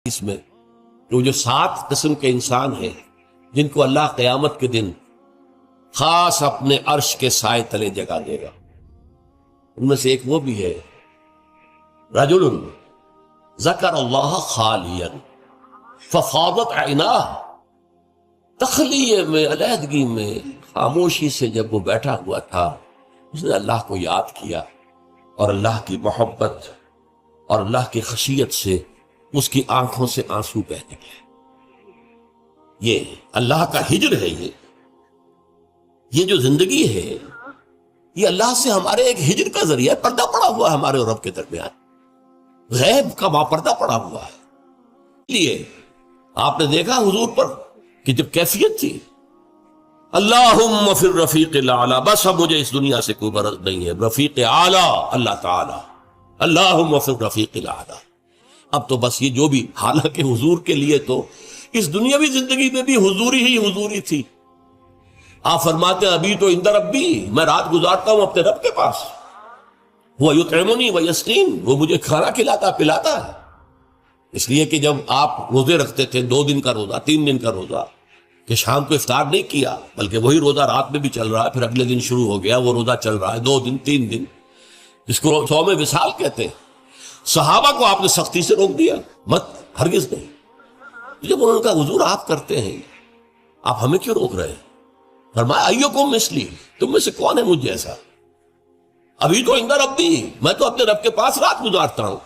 اس میں وہ جو 7 قسم کے انسان ہیں جن کو اللہ قیامت کے دن خاص اپنے عرش کے سائے تلے جگہ دے گا، ان میں سے ایک وہ بھی ہے رجل ذکر اللہ خالیا ففاضت عیناہ، تخلیے میں، علیحدگی میں، خاموشی سے جب وہ بیٹھا ہوا تھا اس نے اللہ کو یاد کیا اور اللہ کی محبت اور اللہ کی خشیت سے اس کی آنکھوں سے آنسو بہہ نکلے۔ یہ اللہ کا ہجر ہے، یہ جو زندگی ہے یہ اللہ سے ہمارے ایک ہجر کا ذریعہ ہے، پردہ پڑا ہوا ہے ہمارے اور رب کے درمیان، غیب کا پردہ پڑا ہوا ہے۔ اس لیے آپ نے دیکھا حضور پر کہ جب کیفیت تھی اللہم فی الرفیق الاعلی، بس اب مجھے اس دنیا سے کوئی غرض نہیں ہے، رفیق اعلی اللہ تعالی، اللہم فی الرفیق الاعلی۔ اب تو بس یہ جو بھی، حالانکہ حضور کے لیے تو اس دنیاوی زندگی میں بھی حضوری ہی حضوری تھی۔ آپ فرماتے ہیں ابھی تو عند ربی، میں رات گزارتا ہوں اپنے رب کے پاس، وہ یطعمنی ویسقین، وہ مجھے کھانا کھلاتا پلاتا ہے۔ اس لیے کہ جب آپ روزے رکھتے تھے 2 دن کا روزہ، 3 دن کا روزہ، کہ شام کو افطار نہیں کیا بلکہ وہی روزہ رات میں بھی چل رہا ہے، پھر اگلے دن شروع ہو گیا وہ روزہ چل رہا ہے 2 دن 3 دن، جس کو صوم وصال کہتے ہیں۔ صحابہ کو آپ نے سختی سے روک دیا، مت، ہرگز نہیں۔ جب انہوں نے کہا حضور آپ کرتے ہیں، آپ ہمیں کیوں روک رہے ہیں؟ فرمایا ایکم مثلی، تم میں سے کون ہے مجھ جیسا؟ ابھی تو عند ربی، میں تو اپنے رب کے پاس رات گزارتا ہوں۔